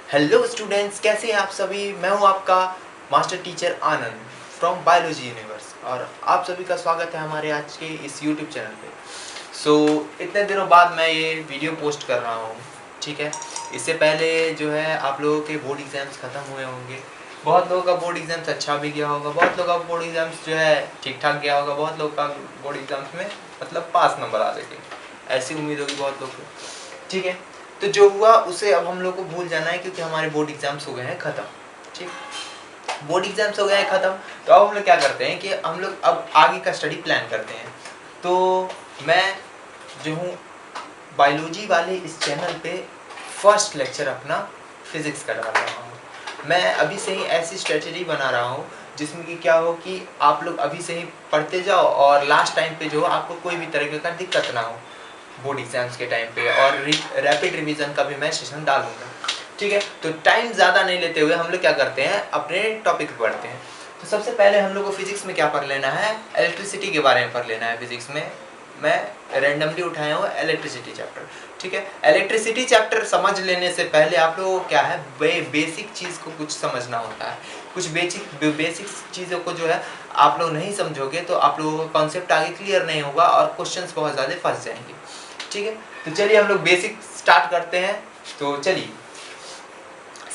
Hello students, कैसे हैं आप सभी। मैं हूं आपका master teacher Anand from biology universe और आप सभी का स्वागत है हमारे आज के इस यूट्यूब चैनल पे। इतने दिनों बाद मैं ये वीडियो पोस्ट कर रहा हूं, ठीक है। इससे पहले जो है आप लोगों के बोर्ड एग्जाम्स ख़त्म हुए होंगे। बहुत लोगों का बोर्ड एग्जाम्स अच्छा भी गया होगा, बहुत लोगों का बोर्ड एग्जाम्स जो है ठीक ठाक गया होगा, बहुत लोगों का बोर्ड एग्जाम्स में मतलब पास नंबर आ जाएंगे, ऐसी उम्मीद होगी बहुत लोगों को, ठीक है। तो जो हुआ उसे अब हम लोग को भूल जाना है, क्योंकि हमारे बोर्ड एग्जाम्स हो गए हैं ख़त्म, ठीक। बोर्ड एग्जाम्स हो गए हैं ख़त्म, तो अब हम लोग क्या करते हैं कि हम लोग अब आगे का स्टडी प्लान करते हैं। तो मैं जो हूँ बायोलॉजी वाले इस चैनल पे फर्स्ट लेक्चर अपना फिज़िक्स का डाल रहा हूँ। मैं अभी से ही ऐसी स्ट्रेटजी बना रहा हूँ जिसमें कि क्या हो कि आप लोग अभी से ही पढ़ते जाओ और लास्ट टाइम पे जो आपको कोई भी तरीके का दिक्कत ना हो बोर्ड एग्जाम्स के टाइम पे। और रैपिड रिवीजन का भी मैं सेशन डालूंगा, ठीक है। तो टाइम ज़्यादा नहीं लेते हुए हम लोग क्या करते हैं, अपने टॉपिक पे पढ़ते हैं। तो सबसे पहले हम लोग को फिजिक्स में क्या पढ़ लेना है, इलेक्ट्रिसिटी के बारे में पढ़ लेना है। फिजिक्स में मैं रैंडमली उठाया हूँ इलेक्ट्रिसिटी चैप्टर, ठीक है। इलेक्ट्रिसिटी चैप्टर समझ लेने से पहले आप लोगों को क्या है, बेसिक चीज़ को कुछ समझना होता है। कुछ बेसिक चीज़ों को जो है आप लोग नहीं समझोगे तो आप लोगों का कॉन्सेप्ट आगे क्लियर नहीं होगा और क्वेश्चंस बहुत ज़्यादा फंस जाएंगे, ठीक है। तो चलिए हम लोग बेसिक स्टार्ट करते हैं। तो चलिए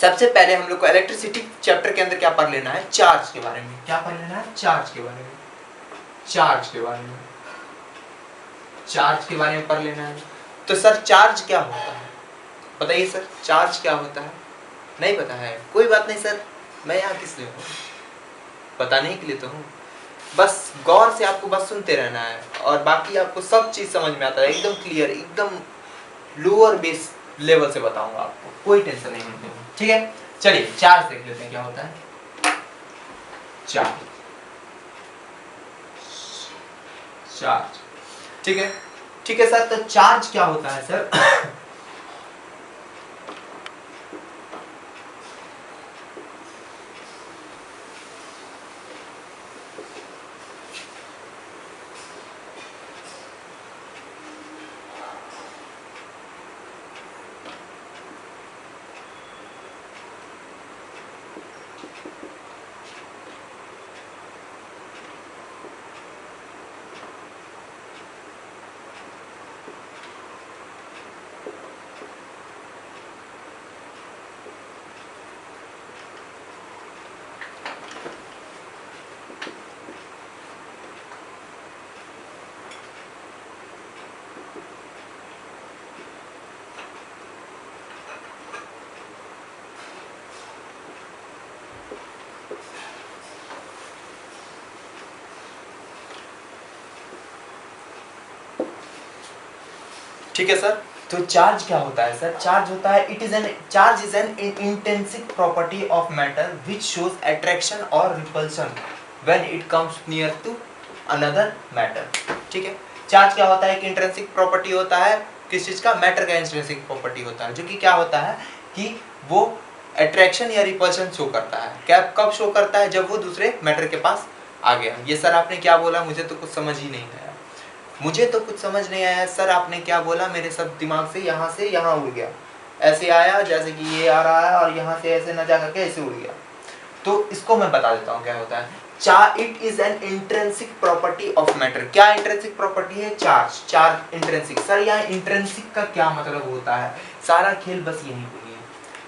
सबसे पहले हम लोग को इलेक्ट्रिसिटी चैप्टर के अंदर क्या पढ़ लेना है, चार्ज के बारे में। क्या पढ़ लेना है, चार्ज के बारे में। चार्ज के बारे में, चार्ज के बारे में पढ़ लेना है। तो सर चार्ज क्या होता है, बताइए सर, चार्ज क्या होता है। नहीं पता है, कोई बात नहीं सर, मैं यहाँ किस लिए हूँ, बताने के लिए तो हूँ। बस गौर से आपको बस सुनते रहना है और बाकी आपको सब चीज़ समझ में आता है, एकदम क्लियर, एकदम लोअर बेस लेवल से बताऊंगा आपको, कोई टेंशन नहीं है, ठीक है। चलिए चार्ज देख लेते हैं क्या होता है। चार्ज, चार्ज, ठीक है, ठीक है सर। तो चार्ज क्या होता है सर ठीक है सर। तो चार्ज क्या होता है सर, चार्ज होता है charge is an intrinsic property of matter which shows attraction और repulsion when it comes near to another matter, ठीक है। चार्ज क्या होता है, एक इंट्रिंसिक प्रॉपर्टी होता है, किस चीज का, मैटर का इंट्रिंसिक प्रॉपर्टी होता है, जो कि क्या होता है कि वो अट्रैक्शन या रिपल्शन शो करता है। क्या कब शो करता है, जब वो दूसरे मैटर के पास आ गया। ये सर आपने क्या बोला, मुझे तो कुछ समझ ही नहीं आया, मुझे तो कुछ समझ नहीं आया सर, आपने क्या बोला, मेरे सब दिमाग से यहाँ उड़ गया, ऐसे आया जैसे कि ये आ रहा है और यहाँ से ऐसे न जा करके ऐसे उड़ गया। तो इसको मैं बता देता हूँ क्या होता है। It is an intrinsic property of matter. क्या इंट्रिंसिक प्रॉपर्टी है, चार्ज। चार्ज इंट्रिंसिक, सर यहाँ इंट्रिंसिक का क्या मतलब होता है, सारा खेल बस यहीं पे ही है,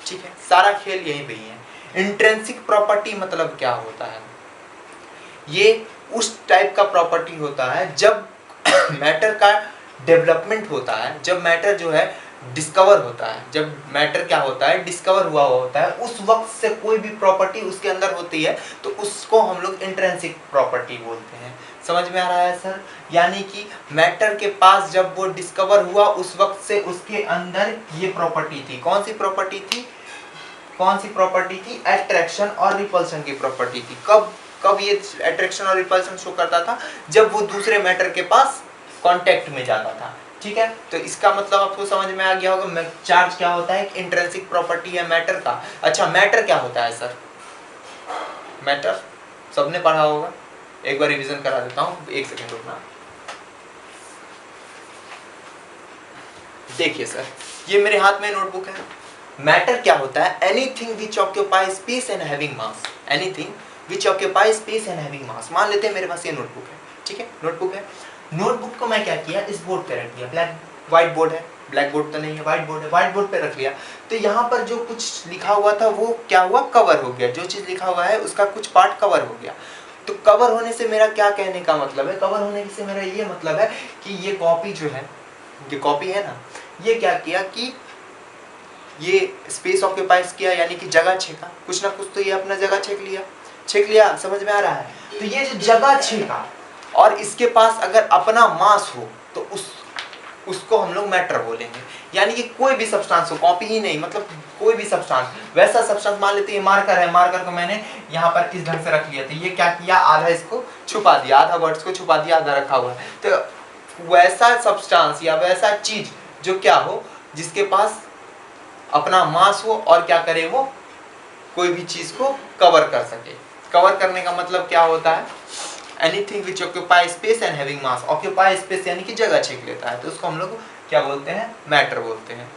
ठीक है, सारा खेल यहीं पे ही है। इंट्रिंसिक प्रॉपर्टी मतलब क्या होता है, ये उस टाइप का प्रॉपर्टी होता है जब मैटर का डेवलपमेंट होता है, जब मैटर जो है डिस्कवर होता है, जब मैटर क्या होता है, डिस्कवर हुआ होता है, उस वक्त से कोई भी प्रॉपर्टी उसके अंदर होती है तो उसको हम लोग इंट्रिंसिक प्रॉपर्टी बोलते हैं। समझ में आ रहा है सर, यानी कि मैटर के पास जब वो डिस्कवर हुआ उस वक्त से उसके अंदर ये प्रॉपर्टी थी। कौन सी प्रॉपर्टी थी, कौन सी प्रॉपर्टी थी, अट्रैक्शन और रिपल्शन की प्रॉपर्टी थी। कब कब ये अट्रैक्शन और रिपल्शन शो करता था, जब वो दूसरे मैटर के पास कांटेक्ट में जाता था, ठीक है। तो इसका मतलब आपको समझ में आ गया होगा, चार्ज क्या होता है, एक इंट्रिंसिक प्रॉपर्टी है मैटर का। अच्छा मैटर क्या होता है सर, मैटर सबने पढ़ा होगा, एक बार रिवीजन करा देता हूँ, एक सेकंड रुकना। देखिए सर, ये मेरे हाथ में नोटबुक है मैटर क्या होता है? Anything which occupy space and having mass, anything which occupy space and having मास। मान लेते हैं मेरे पास ये नोटबुक है, ठीक है, नोटबुक है। नोटबुक को मैं क्या किया, इस बोर्ड पे रख दिया, ब्लैक व्हाइट बोर्ड है, ब्लैक बोर्ड तो नहीं है, व्हाइट बोर्ड है, व्हाइट बोर्ड पे रख लिया। तो यहाँ पर जो कुछ लिखा हुआ था वो क्या हुआ, कवर हो गया। जो चीज़ लिखा हुआ है उसका कुछ पार्ट कवर हो गया। तो कवर होने से मेरा क्या कहने का मतलब है? कवर होने से मेरा ये मतलब है कि ये कॉपी जो है, ये कॉपी है ना, ये क्या किया कि ये स्पेस ऑक्यूपाइज किया, यानी कि जगह छेका, कुछ ना कुछ तो ये अपना जगह छेक लिया, समझ में आ रहा है? तो ये जो जगह छेका और इसके पास अगर अपना मास हो तो उसको हम लोग मैटर बोलेंगे। यानी कि कोई भी सब्सटेंस हो, कॉपी ही नहीं, मतलब कोई भी सब्सटेंस, वैसा सब्सटेंस, मान लेते हैं मार्कर है, मार्कर को मैंने यहाँ पर इस ढंग से रख लिया, तो ये क्या किया, आधा इसको छुपा दिया, आधा वर्ड्स को छुपा दिया, आधा रखा हुआ है। तो वैसा सब्सटेंस या वैसा चीज जो क्या हो, जिसके पास अपना मास हो और क्या करे, वो कोई भी चीज को कवर कर सके। कवर करने का मतलब क्या होता है? Anything which occupy space and having mass. Occupy space यानी कि जगह छीन लेता है, तो उसको हम लोग क्या बोलते हैं, मैटर बोलते हैं,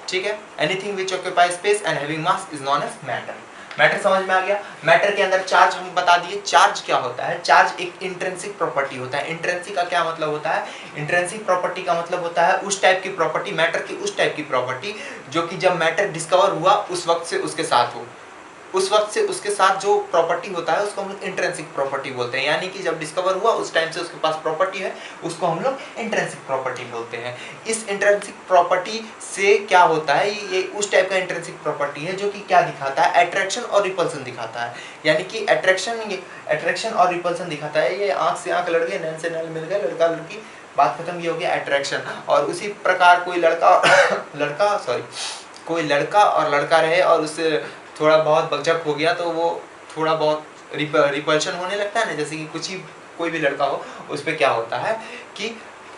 ठीक है। Anything which occupy space and having mass is known as matter. Matter समझ में आ गया। मैटर के अंदर चार्ज हम बता दिए। चार्ज क्या होता है? चार्ज एक इंट्रिंसिक प्रॉपर्टी होता है। इंट्रिंसिक का क्या मतलब होता है? इंट्रिंसिक प्रॉपर्टी का मतलब होता है उस टाइप की प्रॉपर्टी, मैटर की उस टाइप की प्रॉपर्टी जो कि जब मैटर डिस्कवर हुआ उस वक्त से उसके साथ हो, उस वक्त से उसके साथ जो प्रॉपर्टी होता है उसको हम लोग इंट्रिंसिक प्रॉपर्टी बोलते हैं। यानी कि जब डिस्कवर हुआ उस टाइम से उसके पास प्रॉपर्टी है, उसको हम लोग इंट्रिंसिक प्रॉपर्टी बोलते हैं। इस इंट्रिंसिक प्रॉपर्टी से क्या होता है, ये उस टाइप का इंट्रिंसिक प्रॉपर्टी है जो कि क्या दिखाता है, अट्रैक्शन और रिपल्सन दिखाता है। यानी कि अट्रैक्शन और रिपल्सन दिखाता है। ये आंख से आंख लड़ गए, नैन से नैन मिल गए, लड़का लड़की, बात खत्म, ये हो गया अट्रैक्शन। और उसी प्रकार कोई कोई लड़का और लड़का रहे और उससे थोड़ा बहुत बकझक हो गया तो वो थोड़ा बहुत रिपल्शन होने लगता है ना। जैसे कि कोई भी लड़का हो, उस पर क्या होता है कि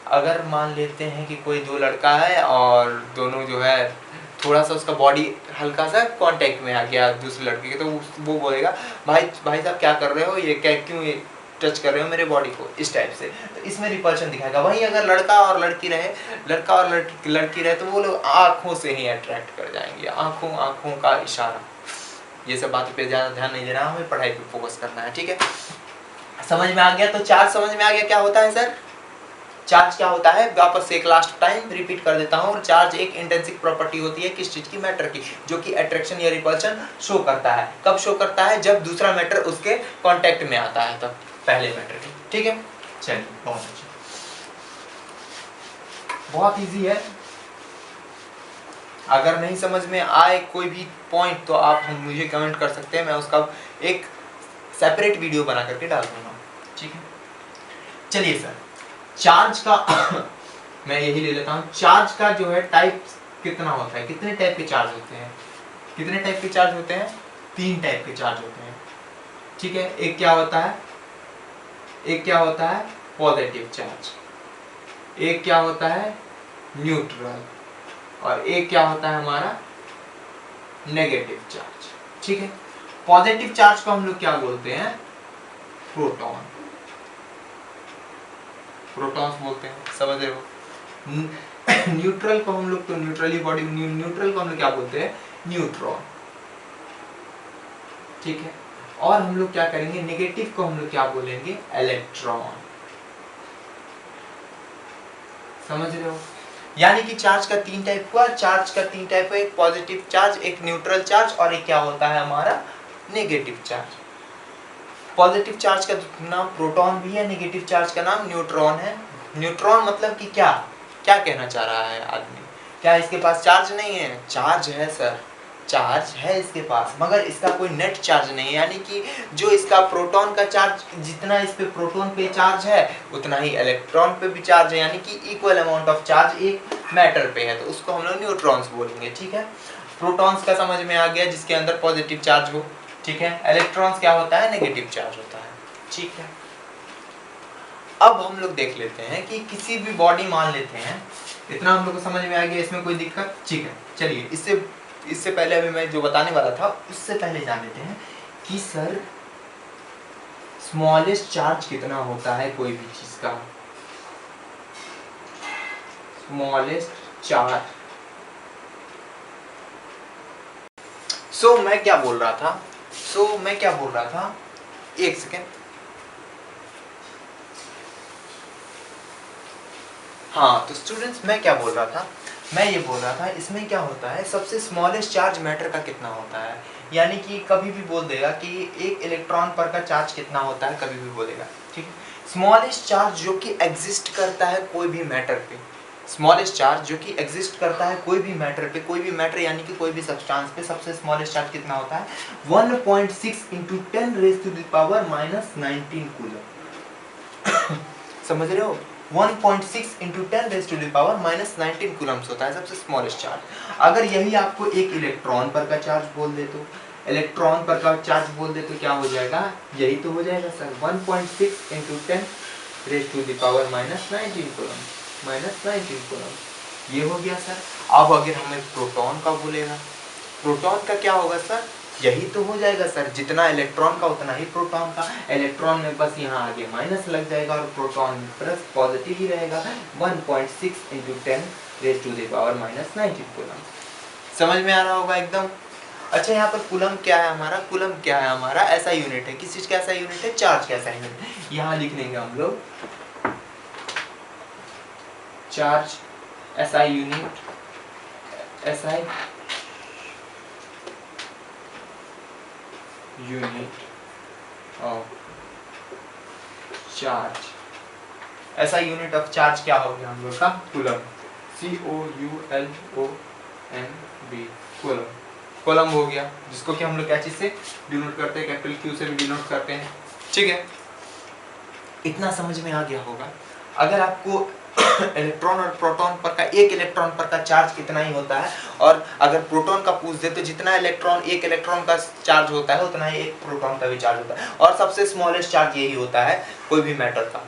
अगर मान लेते हैं कि कोई दो लड़का है और दोनों जो है थोड़ा सा उसका बॉडी हल्का सा कांटेक्ट में आ गया दूसरे लड़के के, तो वो बोलेगा भाई साहब क्या कर रहे हो, ये क्या, क्यों ये टच कर रहे हो मेरे बॉडी को, इस टाइप से। तो इसमें रिपल्शन दिखाएगा। वहीं अगर लड़का और लड़की रहे तो वो लोग आंखों से ही अट्रैक्ट कर जाएंगे, आंखों का इशारा। ये सब बातों पे ज्यादा ध्यान नहीं देना, हमें पढ़ाई पे फोकस करना है, ठीक है। समझ में आ गया? तो चार्ज समझ में आ गया क्या होता है सर? चार्ज क्या होता है, वापस से एक लास्ट टाइम रिपीट कर देता हूँ। चार्ज एक इंटेंसिक प्रॉपर्टी होती है, किस चीज की, मैटर की, जो कि अट्रैक्शन या रिपल्शन शो करता है। कब शो करता है? जब दूसरा मैटर उसके कांटेक्ट में आता है, तब पहले मैटर की, ठीक है। चलिए, बहुत अच्छा, बहुत इजी है। अगर नहीं समझ में आए कोई भी पॉइंट तो आप मुझे कमेंट कर सकते हैं, मैं उसका एक सेपरेट वीडियो बना करके डाल दूंगा, ठीक है। चलिए सर, चार्ज का मैं यही ले लेता हूँ। चार्ज का जो है टाइप कितना होता है, कितने टाइप के चार्ज होते हैं? कितने टाइप के चार्ज होते हैं? 3 टाइप के चार्ज होते हैं, ठीक है। एक क्या होता है पॉजिटिव चार्ज, एक क्या होता है न्यूट्रल, और एक क्या होता है हमारा नेगेटिव चार्ज, ठीक है। पॉजिटिव चार्ज को हम लोग क्या बोलते हैं? प्रोटॉन, प्रोटॉन्स बोलते हैं, समझ रहे हो। न्यूट्रल को हम लोग, तो न्यूट्रली बॉडी, न्यूट्रल को हम लोग क्या बोलते हैं? न्यूट्रॉन, ठीक है। और हम लोग क्या करेंगे, नेगेटिव को हम लोग क्या बोलेंगे? इलेक्ट्रॉन, समझ रहे हो। यानी कि चार्ज का 3 टाइप हुआ, चार्ज का 3 टाइप है, एक पॉजिटिव चार्ज, एक न्यूट्रल चार्ज, और एक क्या होता है हमारा नेगेटिव चार्ज। पॉजिटिव चार्ज का नाम प्रोटॉन भी है, नेगेटिव चार्ज का नाम न्यूट्रॉन है। न्यूट्रॉन मतलब कि क्या कहना चाह रहा है आदमी? क्या इसके पास चार्ज नहीं है? चार्ज है सर, चार्ज है इसके पास, मगर इसका कोई नेट चार्ज नहीं है। यानी कि जो इसका प्रोटॉन का चार्ज, जितना इस पे प्रोटॉन पे चार्ज है उतना ही इलेक्ट्रॉन पे भी चार्ज है, यानी कि इक्वल अमाउंट ऑफ चार्ज एक मैटर पे है, तो उसको हम लोग न्यूट्रॉन्स बोलेंगे, ठीक है। प्रोटॉन्स का समझ में आ गया, जिसके अंदर पॉजिटिव चार्ज हो, ठीक है। इलेक्ट्रॉन्स क्या होता है? नेगेटिव चार्ज होता है, ठीक है। अब हम लोग देख लेते हैं कि किसी भी बॉडी, मान लेते हैं, इतना हम लोग को समझ में आ गया, इसमें कोई दिक्कत, ठीक है। चलिए, इससे पहले अभी मैं जो बताने वाला था उससे पहले जान लेते हैं कि सर स्मॉलेस्ट चार्ज कितना होता है कोई भी चीज का। स्मॉलेस्ट चार्ज मैं क्या बोल रहा था, एक सेकेंड। हाँ तो स्टूडेंट्स मैं क्या बोल रहा था, मैं ये बोल रहा था इसमें क्या होता है, सबसे स्मॉलेस्ट चार्ज मैटर का कितना होता है, यानी कि कभी भी बोल देगा कि एक इलेक्ट्रॉन पर का चार्ज कितना होता है, कभी भी बोलेगा, ठीक है। स्मॉलेस्ट चार्ज जो कि एग्जिस्ट करता है कोई भी मैटर पे, स्मॉलेस्ट चार्ज जो कि एग्जिस्ट करता है कोई भी मैटर पे, कोई भी मैटर यानी कि कोई भी सब्सटेंस पे सबसे स्मॉलेस्ट चार्ज कितना होता है, 1.6 × 10⁻⁻19 कूलम। समझ रहे हो, 1.6 × 10⁻⁻19 कूलम्स होता है सबसे स्मॉलेस्ट चार्ज। अगर यही आपको एक इलेक्ट्रॉन पर का चार्ज बोल दे तो, इलेक्ट्रॉन पर का चार्ज बोल दे तो क्या हो जाएगा, यही तो हो जाएगा सर, 1.6 × 10⁻⁻19 कूलम, -19 कूलम, ये हो गया सर। अब अगर हमें प्रोटॉन का बोलेगा, प्रोटॉन का क्या होगा सर, यही तो हो जाएगा सर, जितना इलेक्ट्रॉन का उतना ही प्रोटॉन का, इलेक्ट्रॉन में बस यहाँ आगे माइनस लग जाएगा और प्रोटॉन में प्लस पॉजिटिव ही रहेगा, 1.6 × 10⁻⁻19 कूलम। समझ में आ रहा होगा एकदम। अच्छा यहाँ पर कूलम क्या है हमारा, कूलम क्या है हमारा, ऐसा यूनिट है, किस चीज का ऐसा यूनिट है, चार्ज का ऐसा यूनिट। यहाँ लिख लेंगे हम लोग charge SI unit, SI unit of charge, ऐसा यूनिट ऑफ चार्ज क्या हो गया हम लोग का, कूलम, COULOMB, कूलम, कूलम हो गया, जिसको कि हम लोग क्या चीज से डिनोट करते हैं, कैपिटल Q से भी डिनोट करते हैं, ठीक है। इतना समझ में आ गया होगा। अगर आपको इलेक्ट्रॉन और प्रोटॉन पर का, एक इलेक्ट्रॉन पर का चार्ज कितना ही होता है, और अगर प्रोटॉन का पूछ दे तो जितना इलेक्ट्रॉन, एक इलेक्ट्रॉन का चार्ज होता है उतना ही एक प्रोटॉन का भी चार्ज होता है, और सबसे स्मॉलेस्ट चार्ज यही होता है कोई भी मैटर का,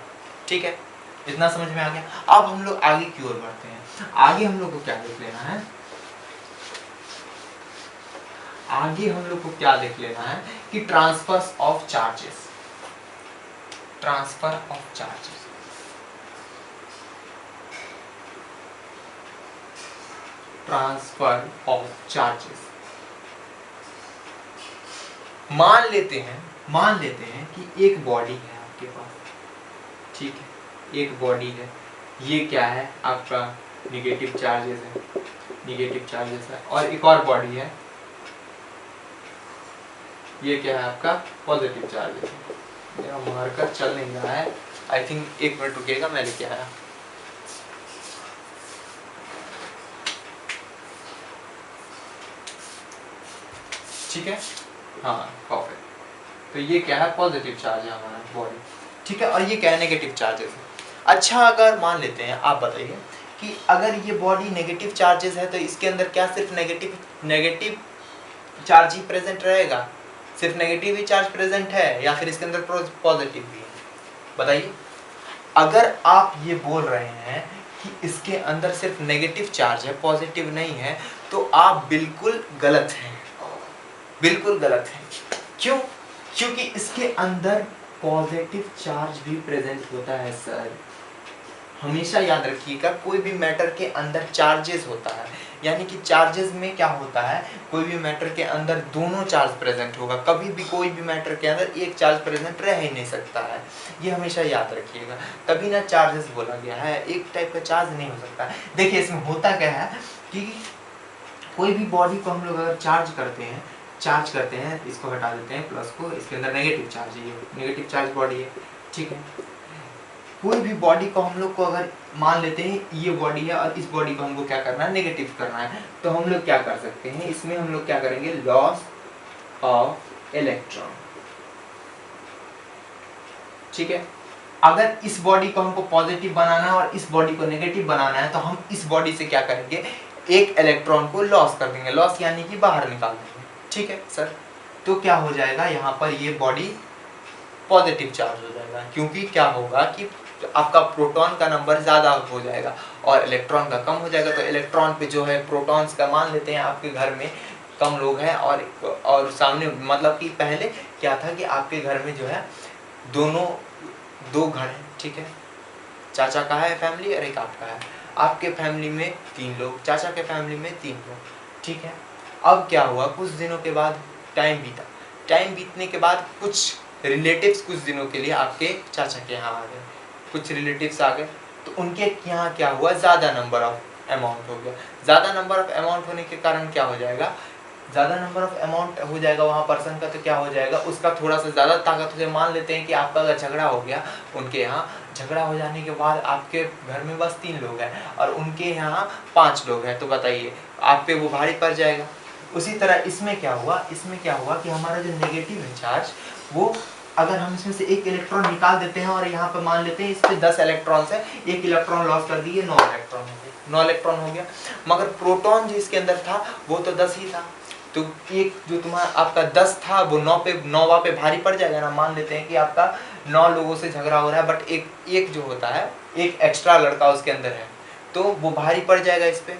ठीक है। इतना समझ में आ गया। अब हम लोग आगे की ओर बढ़ते हैं। आगे हम लोग को क्या देख लेना है, आगे हम लोग को क्या देख लेना है कि transfer of charges, transfer of charges, transfer of charges. मान लेते हैं कि एक बॉडी है आपके पास, ठीक है, एक बॉडी है, ये क्या है आपका निगेटिव चार्जेस है, निगेटिव चार्जेस है, और एक और बॉडी है, ये क्या है आपका पॉजिटिव चार्जेस है। मेरा मार्कर चल नहीं रहा है, आई थिंक 1 मिनट रुकिएगा, मैं लेके आया। ठीक है, हाँ परफेक्ट। तो ये क्या है, पॉजिटिव चार्ज है हमारा बॉडी, ठीक है, और ये क्या है, नेगेटिव चार्जेस है। अच्छा अगर मान लेते हैं, आप बताइए कि अगर ये बॉडी नेगेटिव चार्जेस है तो इसके अंदर क्या सिर्फ नेगेटिव चार्ज ही प्रेजेंट रहेगा, सिर्फ नेगेटिव ही चार्ज प्रेजेंट है, या फिर इसके अंदर पॉजिटिव भी है, बताइए। अगर आप ये बोल रहे हैं कि इसके अंदर सिर्फ नेगेटिव चार्ज है, पॉजिटिव नहीं है, तो आप बिल्कुल गलत हैं, बिल्कुल गलत है। क्यों? क्योंकि इसके अंदर पॉजिटिव चार्ज भी प्रेजेंट होता है सर। हमेशा याद रखिएगा, कोई भी मैटर के अंदर चार्जेस होता है, यानी कि चार्जेस में क्या होता है, कोई भी मैटर के अंदर दोनों चार्ज प्रेजेंट होगा, कभी भी कोई भी मैटर के अंदर एक चार्ज प्रेजेंट रह ही नहीं सकता है, ये हमेशा याद रखिएगा। तभी ना चार्जेस बोला गया है, एक टाइप का चार्ज नहीं हो सकता। देखिए इसमें होता क्या है कि कोई भी बॉडी को हम लोग अगर चार्ज करते हैं, इसको हटा देते हैं प्लस को, इसके अंदर नेगेटिव चार्ज है, ये नेगेटिव चार्ज बॉडी है, ठीक है। कोई भी बॉडी को हम लोग को अगर मान लेते हैं ये बॉडी है और इस बॉडी को हमको क्या करना है, नेगेटिव करना है, तो हम लोग क्या कर सकते हैं, इसमें हम लोग क्या करेंगे, लॉस ऑफ इलेक्ट्रॉन, ठीक है। अगर इस बॉडी को हमको पॉजिटिव बनाना है और इस बॉडी को नेगेटिव बनाना है, तो हम इस बॉडी से क्या करेंगे, एक इलेक्ट्रॉन को लॉस कर देंगे, लॉस यानी कि बाहर निकाल देंगे, ठीक है सर। तो क्या हो जाएगा, यहाँ पर ये बॉडी पॉजिटिव चार्ज हो जाएगा, क्योंकि क्या होगा कि आपका प्रोटॉन का नंबर ज़्यादा हो जाएगा और इलेक्ट्रॉन का कम हो जाएगा। तो इलेक्ट्रॉन पे जो है प्रोटॉन्स का, मान लेते हैं आपके घर में कम लोग हैं और सामने, मतलब कि पहले क्या था कि आपके घर में जो है दो घर हैं, ठीक है, चाचा का है फैमिली और एक आपका है। आपके फैमिली में 3 लोग, चाचा के फैमिली में 3 लोग, ठीक है। अब क्या हुआ, कुछ दिनों के बाद टाइम बीता, टाइम बीतने के बाद कुछ रिलेटिव्स कुछ दिनों के लिए आपके चाचा के यहाँ आ गए, कुछ रिलेटिव्स आ गए, तो उनके यहाँ क्या हुआ, ज़्यादा नंबर ऑफ अमाउंट हो गया। ज़्यादा नंबर ऑफ अमाउंट होने के कारण क्या हो जाएगा, ज़्यादा नंबर ऑफ अमाउंट हो जाएगा वहाँ पर्सन का, तो क्या हो जाएगा, उसका थोड़ा सा ज़्यादा ताकत हो जाए। मान लेते हैं कि आपका अगर झगड़ा हो गया उनके यहाँ, झगड़ा हो जाने के बाद आपके घर में बस 3 लोग हैं और उनके यहाँ 5 लोग हैं, तो बताइए आप पे वो भारी पड़ जाएगा। उसी तरह इसमें क्या हुआ, कि हमारा जो नेगेटिव है चार्ज, वो अगर हम इसमें से एक इलेक्ट्रॉन निकाल देते हैं और यहाँ पे मान लेते हैं इस पे 10 इलेक्ट्रॉन्स है, एक इलेक्ट्रॉन लॉस कर दिए, 9 इलेक्ट्रॉन हो गए, 9 इलेक्ट्रॉन हो गया। मगर प्रोटॉन जो इसके अंदर था वो तो 10 ही था, तो एक जो तुम्हारा आपका 10 था वो 9वां पे भारी पड़ जाएगा ना। मान लेते हैं कि आपका 9 लोगों से झगड़ा हो रहा है, बट एक जो होता है, एक एक्स्ट्रा लड़का उसके अंदर है, तो वो भारी पड़ जाएगा इस पे,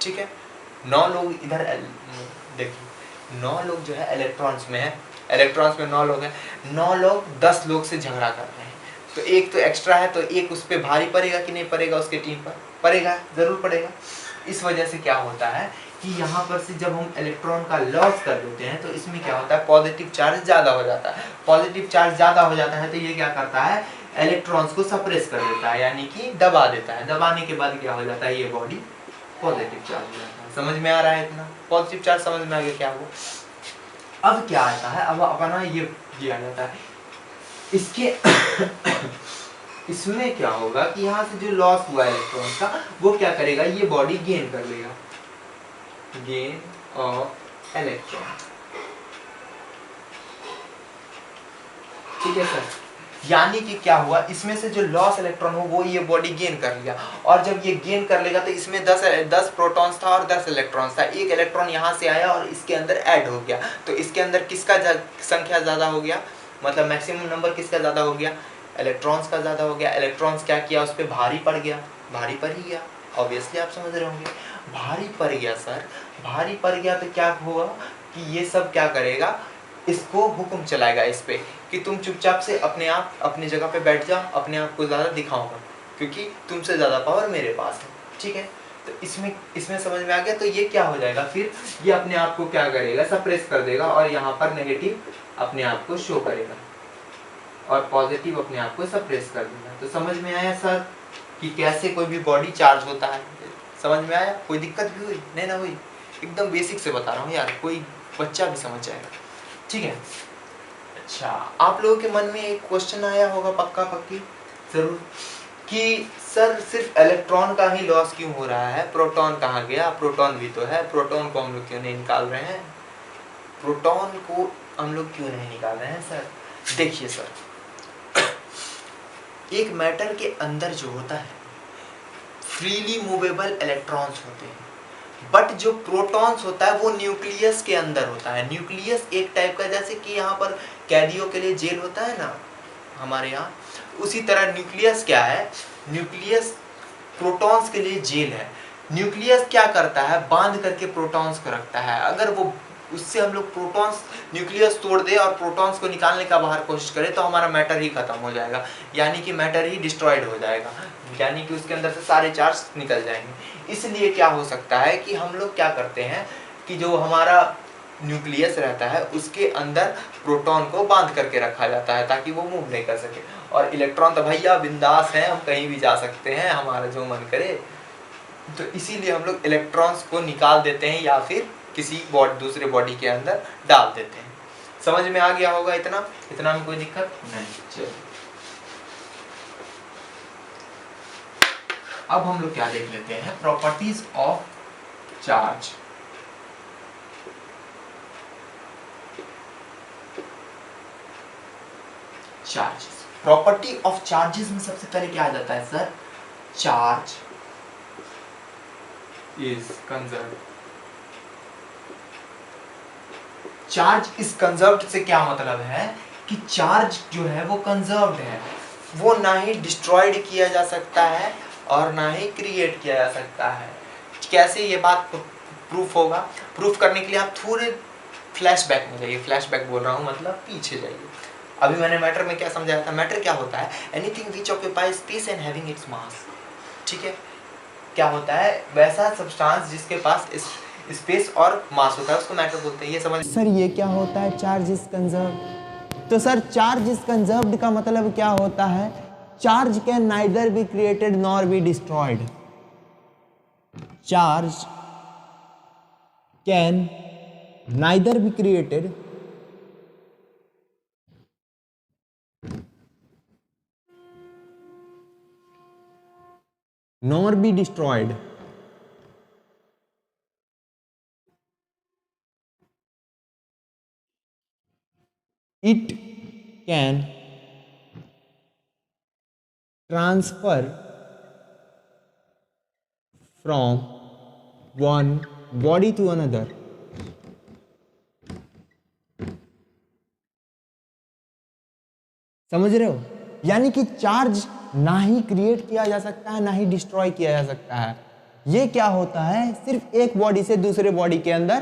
ठीक है। 9 लोग इधर देखिए, 9 लोग जो है इलेक्ट्रॉन्स में है, इलेक्ट्रॉन्स में 9 लोग हैं, 9 लोग 10 लोग से झगड़ा कर रहे हैं, तो एक तो एक्स्ट्रा है, तो एक उस पर भारी पड़ेगा कि नहीं पड़ेगा, उसके टीम पर पड़ेगा, जरूर पड़ेगा। इस वजह से क्या होता है कि यहाँ पर से जब हम इलेक्ट्रॉन का लॉस कर देते हैं तो इसमें क्या होता है, पॉजिटिव चार्ज ज़्यादा हो जाता है। पॉजिटिव चार्ज ज़्यादा हो जाता है तो ये क्या करता है, इलेक्ट्रॉन्स को सप्रेस कर देता है, यानी कि दबा देता है। दबाने के बाद क्या हो जाता है, ये बॉडी पॉजिटिव चार्ज हो जाता है। समझ में आ रहा है इतना, पॉजिटिव चार्ज समझ में आ गया क्या हुआ। अब क्या आता है, अब अपना ये आ जाता है इसके इसमें क्या होगा कि यहाँ से जो लॉस हुआ इलेक्ट्रॉन का वो क्या करेगा, ये बॉडी गेन कर लेगा, गेन ऑफ इलेक्ट्रॉन, ठीक है सर। यानी कि क्या हुआ, इसमें से जो लॉस इलेक्ट्रॉन हो वो ये बॉडी गेन कर लिया, और जब ये गेन कर लेगा तो इसमें 10 प्रोटॉन्स था और 10 इलेक्ट्रॉन्स था, एक इलेक्ट्रॉन यहाँ से आया और इसके अंदर ऐड हो गया, तो इसके अंदर किसका संख्या ज़्यादा हो गया, मतलब मैक्सिमम नंबर किसका ज़्यादा हो गया, इलेक्ट्रॉन्स का ज़्यादा हो गया। इलेक्ट्रॉन्स क्या किया, उस पर भारी पड़ गया, भारी पड़ ही गया, ऑब्वियसली आप समझ रहे होंगे, भारी पड़ गया सर, भारी पड़ गया तो क्या हुआ कि ये सब क्या करेगा, इसको हुक्म चलाएगा इस पे कि तुम चुपचाप से अपने आप अपनी जगह पे बैठ जाओ, अपने आप को ज़्यादा दिखाऊंगा क्योंकि तुमसे ज़्यादा पावर मेरे पास है, ठीक है। तो इसमें समझ में आ गया। तो ये क्या हो जाएगा, फिर ये अपने आप को क्या करेगा, सप्रेस कर देगा और यहाँ पर नेगेटिव अपने आप को शो करेगा और पॉजिटिव अपने आप को सप्रेस कर देगा। तो समझ में आया सर कि कैसे कोई भी बॉडी चार्ज होता है, समझ में आया, कोई दिक्कत भी हुई नहीं ना हुई, एकदम बेसिक से बता रहा हूँ यार, कोई बच्चा भी समझ जाएगा, ठीक है। अच्छा, आप लोगों के मन में एक क्वेश्चन आया होगा पक्का पक्की जरूर कि सर सिर्फ इलेक्ट्रॉन का ही लॉस क्यों हो रहा है, प्रोटॉन कहाँ गया, प्रोटॉन भी तो है, प्रोटॉन को हम लोग क्यों नहीं निकाल रहे हैं, प्रोटॉन को हम लोग क्यों नहीं निकाल रहे हैं सर। देखिए सर, एक मैटर के अंदर जो होता है फ्रीली मूवेबल इलेक्ट्रॉन्स होते हैं, बट जो प्रोटॉन्स होता है वो न्यूक्लियस के अंदर होता है। न्यूक्लियस एक टाइप का, जैसे कि यहाँ पर कैदियों के लिए जेल होता है ना हमारे यहाँ, उसी तरह न्यूक्लियस क्या है, न्यूक्लियस प्रोटॉन्स के लिए जेल है। न्यूक्लियस क्या करता है, बांध करके प्रोटॉन्स को रखता है। अगर वो उससे हम लोग प्रोटॉन्स, न्यूक्लियस तोड़ दे और प्रोटॉन्स को निकालने का बाहर कोशिश करें तो हमारा मैटर ही खत्म हो जाएगा, यानी कि मैटर ही डिस्ट्रॉयड हो जाएगा, यानी कि उसके अंदर से सारे चार्ज निकल जाएंगे। इसलिए क्या हो सकता है कि हम लोग क्या करते हैं कि जो हमारा न्यूक्लियस रहता है उसके अंदर प्रोटॉन को बांध करके रखा जाता है ताकि वो मूव नहीं कर सके, और इलेक्ट्रॉन तो भैया बिंदास हैं, हम कहीं भी जा सकते हैं, हमारा जो मन करे। तो इसीलिए हम लोग इलेक्ट्रॉन्स को निकाल देते हैं या फिर किसी दूसरे बॉडी के अंदर डाल देते हैं। समझ में आ गया होगा इतना में कोई दिक्कत नहीं। चलिए अब हम लोग क्या देख लेते हैं, properties of charge. Charges, property of charges में सबसे पहले क्या आ जाता है sir, charge is conserved. Charge is conserved से क्या मतलब है कि चार्ज जो है वो कंजर्व्ड है, वो ना ही डिस्ट्रॉयड किया जा सकता है और ना ही क्रिएट किया जा सकता है। कैसे ये बात प्रूफ होगा, प्रूफ करने के लिए आप थोड़े फ्लैशबैक में जाइए, फ्लैशबैक बोल रहा हूँ मतलब पीछे जाइए। अभी मैंने मैटर में क्या समझाया था, मैटर क्या होता है, anything which occupy space and having its mass, ठीक है। क्या होता है, वैसा सब्सटेंस जिसके पास स्पेस और मास होता है उसको मैटर बोलते हैं। ये समझ सर ये क्या होता है चार्ज इज कंजर्व्ड? तो सर चार्ज इज कंजर्व्ड का मतलब क्या होता है? Charge can neither be created nor be destroyed. Charge can neither be created nor be destroyed. It can transfer from one body to another. समझ रहे हो? यानी कि चार्ज ना ही क्रिएट किया जा सकता है ना ही डिस्ट्रॉय किया जा सकता है। ये क्या होता है, सिर्फ एक बॉडी से दूसरे बॉडी के अंदर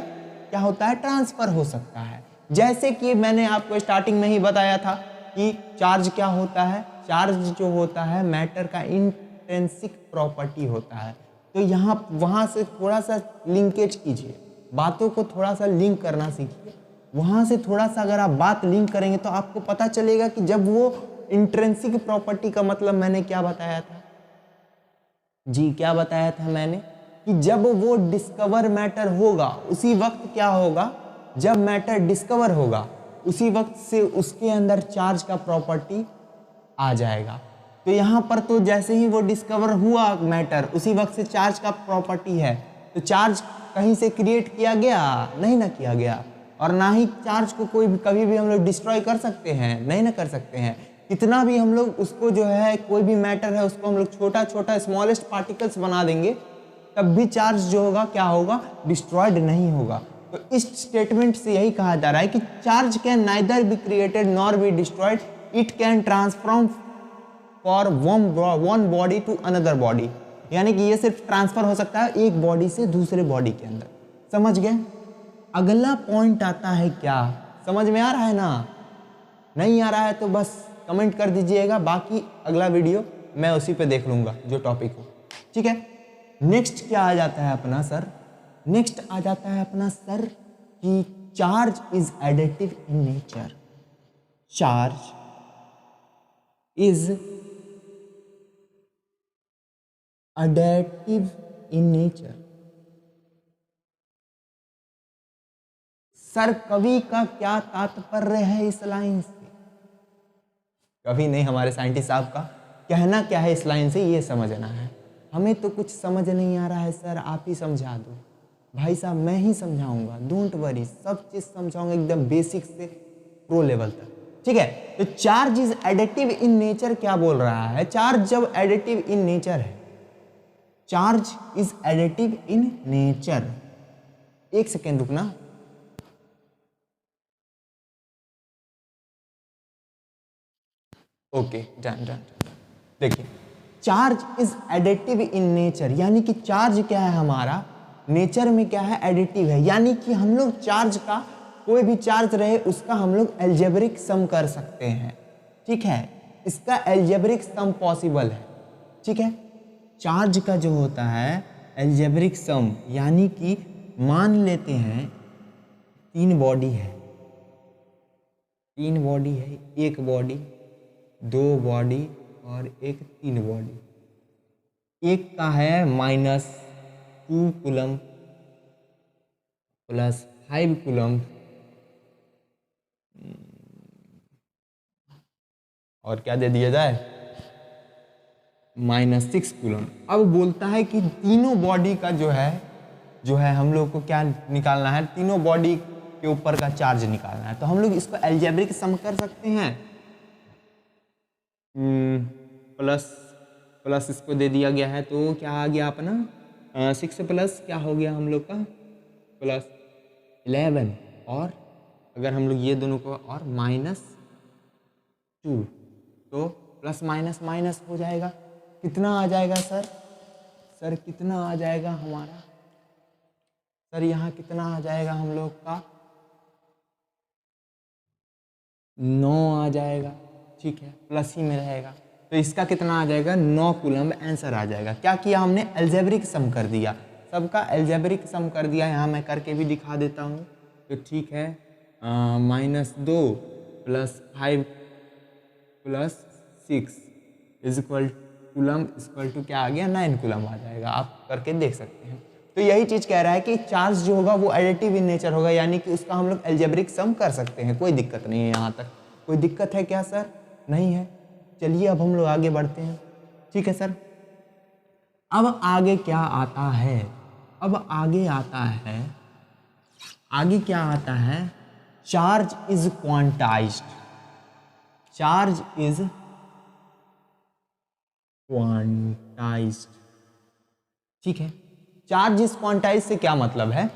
क्या होता है, ट्रांसफर हो सकता है। जैसे कि मैंने आपको स्टार्टिंग में ही बताया था कि चार्ज क्या होता है, चार्ज जो होता है मैटर का इंट्रिंसिक प्रॉपर्टी होता है। तो यहाँ वहाँ से थोड़ा सा लिंकेज कीजिए, बातों को थोड़ा सा लिंक करना सीखिए। वहाँ से थोड़ा सा अगर आप बात लिंक करेंगे तो आपको पता चलेगा कि जब वो इंट्रिंसिक प्रॉपर्टी का मतलब मैंने क्या बताया था जी, क्या बताया था मैंने कि जब वो डिस्कवर मैटर होगा उसी वक्त क्या होगा, जब मैटर डिस्कवर होगा उसी वक्त से उसके अंदर चार्ज का प्रॉपर्टी आ जाएगा। तो यहाँ पर तो जैसे ही वो डिस्कवर हुआ मैटर उसी वक्त से चार्ज का प्रॉपर्टी है। तो चार्ज कहीं से क्रिएट किया गया नहीं ना किया गया, और ना ही चार्ज को कोई भी कभी भी हम लोग डिस्ट्रॉय कर सकते हैं, नहीं ना कर सकते हैं। कितना भी हम लोग उसको जो है कोई भी मैटर है उसको हम लोग छोटा छोटा स्मॉलेस्ट पार्टिकल्स बना देंगे तब भी चार्ज जो होगा क्या होगा, डिस्ट्रॉयड नहीं होगा। तो इस स्टेटमेंट से यही कहा जा रहा है कि charge can neither be created nor be destroyed, it can transform for one body to another body. यानी कि ये सिर्फ ट्रांसफर हो सकता है एक बॉडी से दूसरे बॉडी के अंदर। समझ गए? अगला पॉइंट आता है क्या, समझ में आ रहा है ना? नहीं आ रहा है तो बस कमेंट कर दीजिएगा, बाकी अगला वीडियो मैं उसी पे देख लूंगा जो टॉपिक हो, ठीक है। नेक्स्ट क्या आ जाता है अपना सर, नेक्स्ट आ जाता है अपना सर कि charge is additive in nature. Charge is additive in nature. Sir कवि का क्या तात्पर्य है इस लाइन से? कवि नहीं, हमारे साइंटिस्ट साहब का कहना क्या है इस लाइन से ये समझना है। हमें तो कुछ समझ नहीं आ रहा है सर, आप ही समझा दो। भाई साहब मैं ही समझाऊंगा, डोंट वरी, सब चीज समझाऊंगा एकदम बेसिक से प्रो लेवल तक, ठीक है। तो charge is additive in nature क्या बोल रहा है? चार्ज जब एडिटिव इन नेचर है, charge is additive in nature, एक सेकेंड रुकना। Okay done done. देखिए charge is additive in nature, यानी कि चार्ज क्या है हमारा, नेचर में क्या है, एडिटिव है। यानी कि हम लोग चार्ज का, कोई भी चार्ज रहे उसका हम लोग एल्जेब्रिक सम कर सकते हैं, ठीक है। इसका एल्जेब्रिक सम पॉसिबल है, ठीक है। चार्ज का जो होता है एल्जेब्रिक सम, यानी कि मान लेते हैं तीन बॉडी है, तीन बॉडी है, एक बॉडी, दो बॉडी और एक तीन बॉडी। एक का है -2 कूलम प्लस 5 कूलम और क्या दे दिया जाए, -6 कूलम। अब बोलता है कि तीनों बॉडी का जो है हम लोग को क्या निकालना है, तीनों बॉडी के ऊपर का चार्ज निकालना है। तो हम लोग इसको एल्जेब्रिक सम कर सकते हैं। प्लस इसको दे दिया गया है तो क्या आ गया अपना 6 प्लस क्या हो गया हम लोग का +11, और अगर हम लोग ये दोनों को और -2 तो प्लस माइनस माइनस हो जाएगा। कितना आ जाएगा सर? सर कितना आ जाएगा हमारा? सर यहाँ कितना आ जाएगा हम लोग का? 9 आ जाएगा, ठीक है, प्लस ही में रहेगा। तो इसका कितना आ जाएगा? 9 कूलम आंसर आ जाएगा। क्या किया हमने? एल्जेब्रिक सम कर दिया। सबका अलजेब्रिक सम कर दिया, यहाँ मैं करके भी दिखा देता हूँ। तो ठीक है, -2 + 5 + 6 इक्वल कूलम इक्वल टू क्या आ गया, 9 कूलम आ जाएगा। आप करके देख सकते हैं। तो यही चीज़ कह रहा है कि चार्ज जो होगा वो एडिटिव इन नेचर होगा, यानी कि उसका हम लोग अलजेब्रिक सम कर सकते हैं, कोई दिक्कत नहीं है। यहाँ तक कोई दिक्कत है क्या सर? नहीं है। चलिए अब हम लोग आगे बढ़ते हैं। ठीक है सर, अब आगे क्या आता है? अब आगे आता है, आगे क्या आता है? Charge is quantized. Charge is quantized. ठीक है, चार्ज इज क्वांटाइज से क्या मतलब है?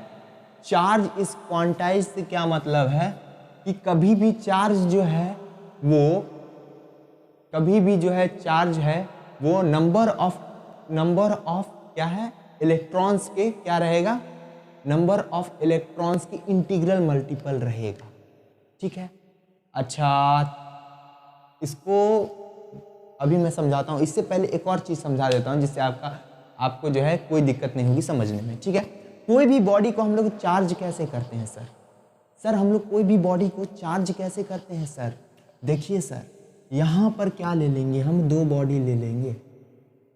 चार्ज इज क्वांटाइज से क्या मतलब है कि कभी भी चार्ज जो है वो, कभी भी जो है चार्ज है वो नंबर ऑफ क्या है, इलेक्ट्रॉन्स के क्या रहेगा, नंबर ऑफ इलेक्ट्रॉन्स की इंटीग्रल मल्टीपल रहेगा। ठीक है, अच्छा इसको अभी मैं समझाता हूँ। इससे पहले एक और चीज़ समझा देता हूँ जिससे आपको जो है कोई दिक्कत नहीं होगी समझने में। ठीक है, कोई भी बॉडी को हम लोग चार्ज कैसे करते हैं सर? सर हम लोग कोई भी बॉडी को चार्ज कैसे करते हैं सर? देखिए सर, यहाँ पर क्या ले लेंगे हम, 2 बॉडी ले लेंगे।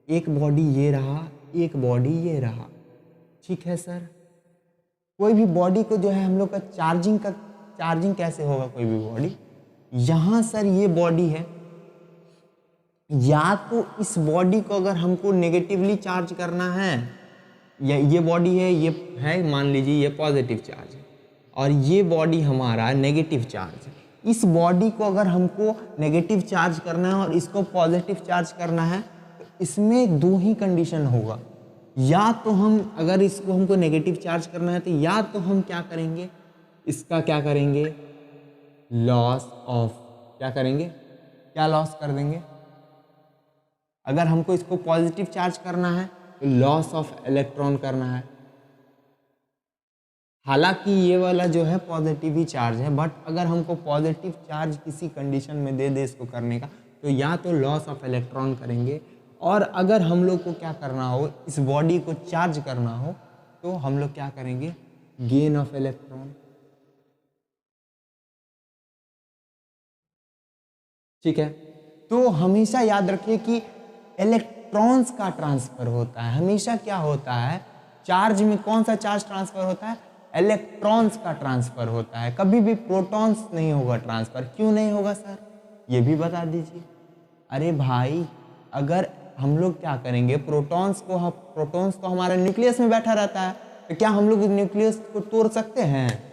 एक बॉडी ये रहा, एक बॉडी ये रहा। ठीक है सर, कोई भी बॉडी को जो है हम लोग का चार्जिंग कैसे होगा? कोई भी बॉडी, यहाँ सर ये बॉडी है, या तो इस बॉडी को अगर हमको नेगेटिवली चार्ज करना है, या ये बॉडी है, ये है मान लीजिए ये पॉजिटिव चार्ज है और ये बॉडी हमारा नेगेटिव चार्ज है। इस बॉडी को अगर हमको नेगेटिव चार्ज करना है और इसको पॉजिटिव चार्ज करना है तो इसमें 2 ही कंडीशन होगा। या तो हम अगर इसको हमको नेगेटिव चार्ज करना है तो या तो हम क्या करेंगे, इसका क्या करेंगे, लॉस ऑफ, क्या करेंगे, क्या लॉस कर देंगे। अगर हमको इसको पॉजिटिव चार्ज करना है तो लॉस ऑफ इलेक्ट्रॉन करना है। हालांकि ये वाला जो है पॉजिटिव ही चार्ज है, बट अगर हमको पॉजिटिव चार्ज किसी कंडीशन में दे दे इसको करने का तो या तो लॉस ऑफ इलेक्ट्रॉन करेंगे, और अगर हम लोग को क्या करना हो, इस बॉडी को चार्ज करना हो तो हम लोग क्या करेंगे, गेन ऑफ इलेक्ट्रॉन। ठीक है, तो हमेशा याद रखिए कि इलेक्ट्रॉन्स का ट्रांसफर होता है। हमेशा क्या होता है, चार्ज में कौन सा चार्ज ट्रांसफर होता है, इलेक्ट्रॉन्स का ट्रांसफर होता है। कभी भी प्रोटॉन्स नहीं होगा ट्रांसफर। क्यों नहीं होगा सर, ये भी बता दीजिए। अरे भाई, अगर हम लोग क्या करेंगे, प्रोटॉन्स तो हमारा न्यूक्लियस में बैठा रहता है, तो क्या हम लोग न्यूक्लियस को तोड़ सकते हैं?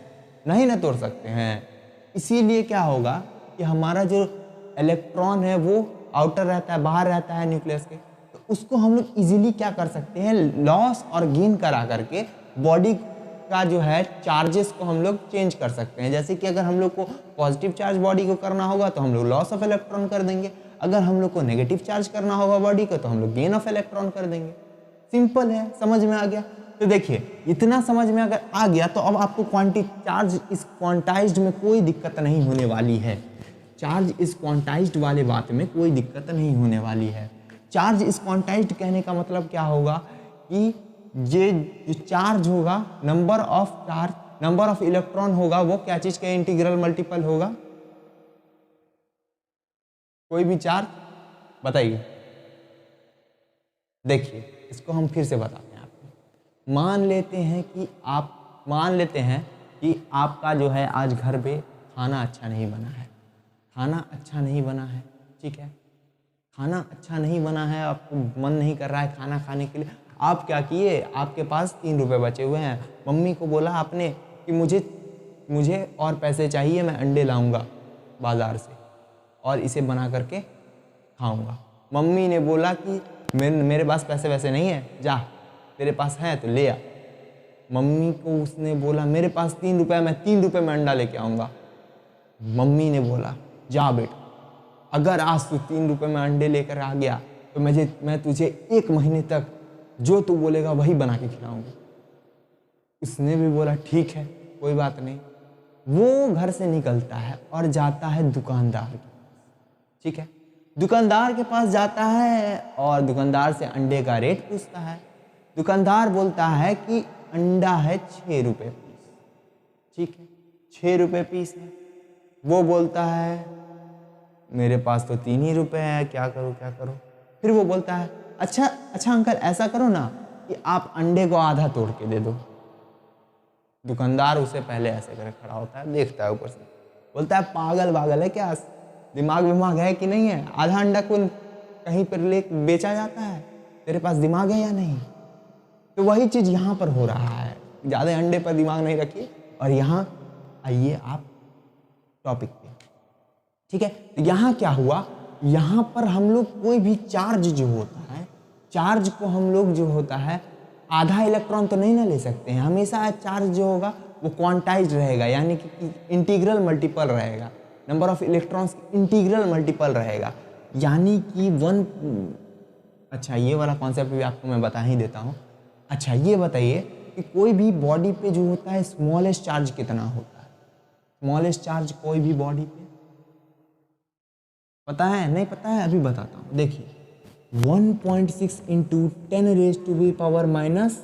नहीं ना तोड़ सकते हैं। इसीलिए क्या होगा कि हमारा जो इलेक्ट्रॉन है वो आउटर रहता है, बाहर रहता है न्यूक्लियस के, तो उसको हम लोग इजीली क्या कर सकते हैं, लॉस और गेन करा करके बॉडी का जो है चार्जेस को हम लोग चेंज कर सकते हैं। जैसे कि अगर हम लोग को पॉजिटिव चार्ज बॉडी को करना होगा तो हम लोग लॉस ऑफ इलेक्ट्रॉन कर देंगे, अगर हम लोग को नेगेटिव चार्ज करना होगा बॉडी को तो हम लोग गेन ऑफ इलेक्ट्रॉन कर देंगे। सिंपल है, समझ में आ गया। तो देखिए, इतना समझ में अगर आ गया तो अब आपको चार्ज इस क्वांटाइज्ड में कोई दिक्कत नहीं होने वाली है। चार्ज इस क्वांटाइज्ड वाले बात में कोई दिक्कत नहीं होने वाली है। चार्ज इस क्वांटाइज्ड कहने का मतलब क्या होगा कि ये जो चार्ज होगा, नंबर ऑफ इलेक्ट्रॉन होगा, वो क्या चीज का इंटीग्रल मल्टीपल होगा, कोई भी चार्ज बताइए। देखिए, इसको हम फिर से बताते हैं आपको। मान लेते हैं कि आपका जो है आज घर पे खाना अच्छा नहीं बना है। खाना अच्छा नहीं बना है, ठीक है, खाना अच्छा नहीं बना है, आपको मन नहीं कर रहा है खाना खाने के लिए। आप क्या किए, आपके पास 3 रुपये बचे हुए हैं, मम्मी को बोला आपने कि मुझे और पैसे चाहिए, मैं अंडे लाऊंगा बाज़ार से और इसे बना करके खाऊंगा। मम्मी ने बोला कि मेरे पास पैसे वैसे नहीं है, जा तेरे पास है तो ले आ। मम्मी को उसने बोला मेरे पास 3 रुपये, मैं 3 रुपये में अंडा लेके आऊँगा। मम्मी ने बोला जा बेटा, अगर आज तू 3 रुपये में अंडे लेकर आ गया तो मैं तुझे 1 महीने तक जो तू बोलेगा वही बना के खिलाऊंगी। उसने भी बोला ठीक है, कोई बात नहीं। वो घर से निकलता है और जाता है दुकानदार के पास, ठीक है। दुकानदार के पास जाता है और दुकानदार से अंडे का रेट पूछता है। दुकानदार बोलता है कि अंडा है 6 रुपये पीस, ठीक है, 6 रुपये पीस है। वो बोलता है मेरे पास तो 3 ही रुपये है, क्या करूँ क्या करूँ। फिर वो बोलता है अच्छा अंकल ऐसा करो ना कि आप अंडे को आधा तोड़ के दे दो। दुकानदार उसे पहले ऐसे करे खड़ा होता है, देखता है ऊपर से, बोलता है पागल है क्या, दिमाग है कि नहीं है, आधा अंडा को कहीं पर ले बेचा जाता है, तेरे पास दिमाग है या नहीं। तो वही चीज़ यहाँ पर हो रहा है, ज़्यादा अंडे पर दिमाग नहीं रखिए और यहाँ आइए आप टॉपिक पे, ठीक है। तो यहाँ क्या हुआ, यहाँ पर हम लोग कोई भी चार्ज जो होता है, चार्ज को हम लोग जो होता है आधा इलेक्ट्रॉन तो नहीं ना ले सकते हैं, हमेशा चार्ज जो होगा वो क्वांटाइज रहेगा, यानी कि इंटीग्रल मल्टीपल रहेगा, number of electrons integral multiple रहेगा, यानी कि अच्छा ये वाला कॉन्सेप्ट भी आपको मैं बता ही देता हूँ। अच्छा ये बताइए कि कोई भी बॉडी पे जो होता है स्मॉलेस्ट चार्ज कितना होता है, स्मॉलेस्ट चार्ज कोई भी बॉडी पे पता है, नहीं पता है, अभी बताता हूँ। देखिए 1.6 into 10 raise to be power minus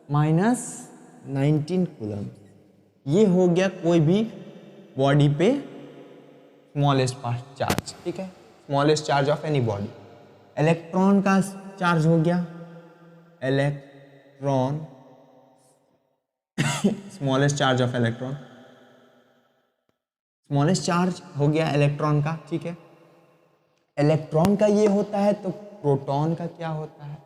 19 coulomb, ये हो गया कोई भी बॉडी पे स्मॉलेस्ट चार्ज, ठीक है, smallest charge of any body. Electron का चार्ज हो गया, electron smallest charge of electron, smallest charge हो गया इलेक्ट्रॉन का, ठीक है। इलेक्ट्रॉन का ये होता है, तो प्रोटॉन का क्या होता है,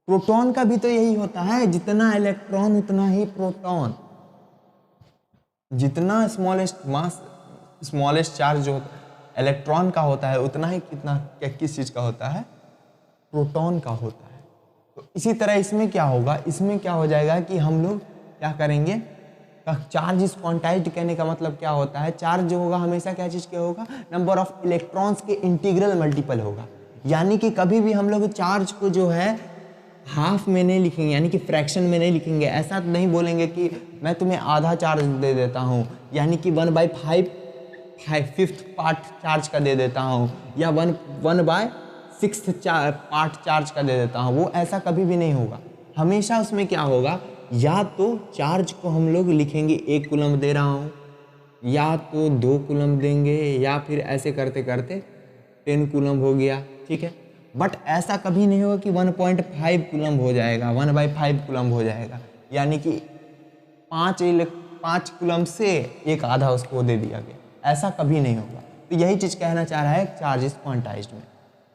प्रोटॉन का भी तो यही होता है, जितना इलेक्ट्रॉन उतना ही प्रोटॉन, जितना स्मॉलेस्ट चार्ज जो इलेक्ट्रॉन का होता है उतना ही किस चीज़ का होता है, प्रोटॉन का होता है। तो इसी तरह इसमें क्या होगा, इसमें क्या हो जाएगा कि हम लोग क्या करेंगे, चार्ज इज क्वांटाइज्ड कहने का मतलब क्या होता है, चार्ज जो होगा हमेशा क्या चीज़ क्या होगा, नंबर ऑफ इलेक्ट्रॉन्स के इंटीग्रल मल्टीपल होगा, यानी कि कभी भी हम लोग चार्ज को जो है हाफ में नहीं लिखेंगे, यानी कि फ्रैक्शन में नहीं लिखेंगे। ऐसा नहीं बोलेंगे कि मैं तुम्हें आधा चार्ज दे देता हूँ, यानी कि 1/5 पार्ट चार्ज का दे देता हूँ, या 1/6 पार्ट चार्ज का दे देता हूँ, वो ऐसा कभी भी नहीं होगा। हमेशा उसमें क्या होगा, या तो चार्ज को हम लोग लिखेंगे 1 कूलम दे रहा हूँ, या तो 2 कूलम देंगे, या फिर ऐसे करते करते 10 कूलम हो गया, ठीक है। बट ऐसा कभी नहीं होगा कि 1.5 कूलम हो जाएगा, 1/5 कूलम हो जाएगा, यानी कि 5 कूलम से एक आधा उसको दे दिया गया, ऐसा कभी नहीं होगा। तो यही चीज़ कहना चाह रहा है चार्ज इज क्वांटाइज्ड में,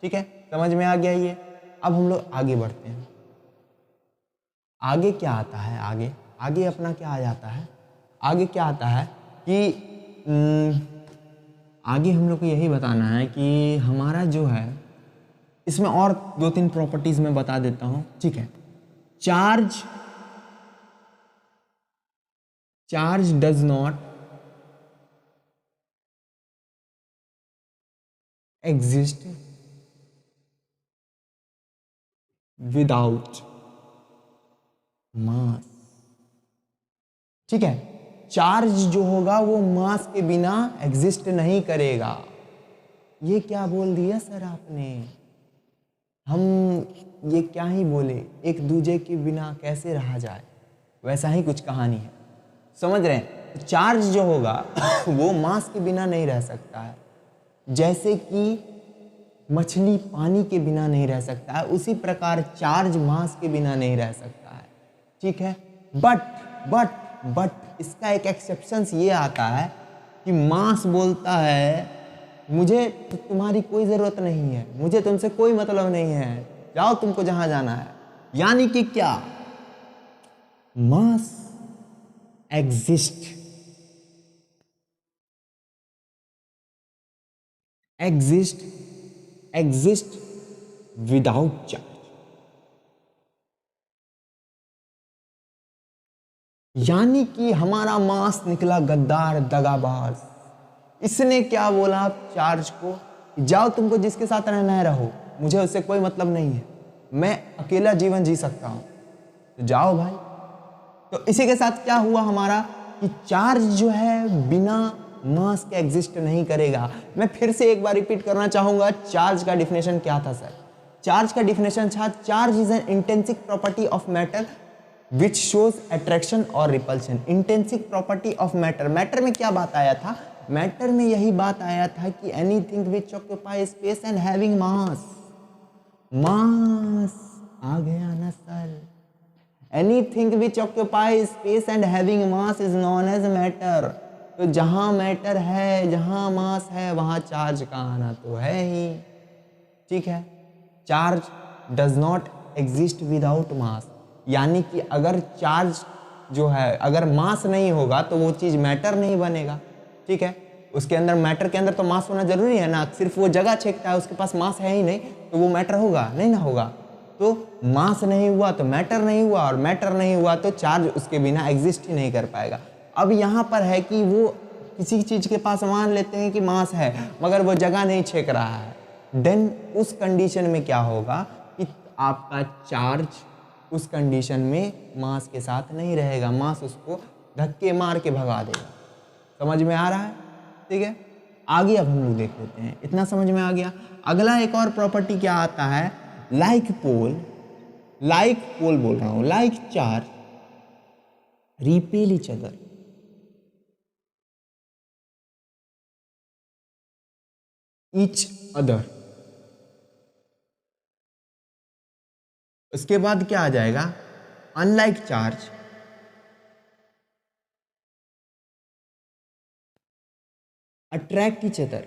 ठीक है, समझ में आ गया ये। अब हम लोग आगे बढ़ते हैं, आगे क्या आता है, आगे अपना क्या आ जाता है, आगे क्या आता है कि आगे हम लोग को यही बताना है कि हमारा जो है, इसमें और 2-3 प्रॉपर्टीज मैं बता देता हूं, ठीक है। Charge does not exist without mass, ठीक है। चार्ज जो होगा वो मास के बिना एग्जिस्ट नहीं करेगा। ये क्या बोल दिया सर आपने, हम ये क्या ही बोले, एक दूजे के बिना कैसे रहा जाए, वैसा ही कुछ कहानी है, समझ रहे हैं। चार्ज जो होगा वो मास के बिना नहीं रह सकता है, जैसे कि मछली पानी के बिना नहीं रह सकता है, उसी प्रकार चार्ज मास के बिना नहीं रह सकता है, ठीक है। बट इसका एक एक्सेप्शंस ये आता है कि मास बोलता है मुझे तो तुम्हारी कोई ज़रूरत नहीं है, मुझे तुमसे कोई मतलब नहीं है, जाओ तुमको जहां जाना है। यानी कि क्या, मास एग्जिस्ट विदाउट चार्ज, यानी कि हमारा मास निकला गद्दार दगाबाज। इसने क्या बोला चार्ज को, जाओ तुमको जिसके साथ रहना है रहो, मुझे उससे कोई मतलब नहीं है, मैं अकेला जीवन जी सकता हूं, तो जाओ भाई। तो इसी के साथ क्या हुआ हमारा कि चार्ज जो है बिना मास के एग्जिस्ट नहीं करेगा। मैं फिर से एक बार रिपीट करना चाहूंगा, चार्ज का डिफिनेशन क्या था सर। चार्ज का डिफिनेशन था, charge is an intrinsic property of matter which shows attraction और repulsion. Intrinsic property of matter, matter में क्या बात आया था? मैटर में यही बात आया था कि anything which occupy space and having mass, mass आ गया ना sir, anything which occupy space and having mass is known as matter. तो जहां मैटर है, जहां मास है, वहां चार्ज का आना तो है ही, ठीक है। Charge does not exist without mass, यानी कि अगर चार्ज जो है, अगर मास नहीं होगा तो वो चीज़ मैटर नहीं बनेगा, ठीक है। उसके अंदर, मैटर के अंदर तो मास होना जरूरी है ना, सिर्फ वो जगह छेकता है, उसके पास मास है ही नहीं तो वो मैटर होगा नहीं ना होगा। तो मास नहीं हुआ तो मैटर नहीं हुआ, और मैटर नहीं हुआ तो चार्ज उसके बिना एग्जिस्ट ही नहीं कर पाएगा। अब यहाँ पर है कि वो किसी चीज़ के पास मान लेते हैं कि मास है मगर वो जगह नहीं छेक रहा है, देन उस कंडीशन में क्या होगा कि आपका चार्ज उस कंडीशन में मास के साथ नहीं रहेगा, मास उसको धक्के मार के भगा देगा। समझ में आ रहा है? ठीक है, आगे अब हम लोग देख लेते हैं। इतना समझ में आ गया। अगला एक और प्रॉपर्टी क्या आता है, लाइक पोल, लाइक पोल बोल रहा हूं, like charge repel each other. Each other, उसके बाद क्या आ जाएगा, unlike charge attract each other.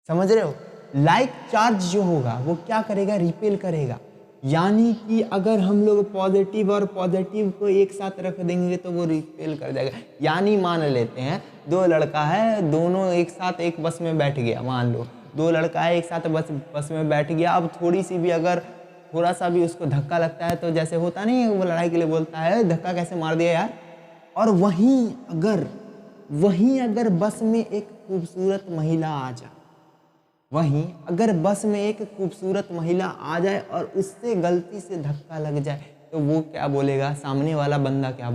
समझ रहे हो? लाइक चार्ज जो होगा वो क्या करेगा, रिपेल करेगा। यानी कि अगर हम लोग पॉजिटिव और पॉजिटिव को एक साथ रख देंगे तो वो रिपेल कर जाएगा। यानी मान लेते हैं दो लड़का है, दोनों एक साथ एक बस में बैठ गया, मान लो दो लड़का है एक साथ बस में बैठ गया। अब थोड़ी सी भी अगर थोड़ा सा भी उसको धक्का लगता है तो जैसे होता नहीं है, वो लड़ाई के लिए बोलता है धक्का कैसे मार दिया यार। और वहीं अगर बस में एक खूबसूरत महिला आ जाए, वहीं अगर बस में एक खूबसूरत महिला आ जाए और उससे गलती से धक्का लग जाए तो वो क्या बोलेगा, सामने वाला बंदा क्या बोलेगा?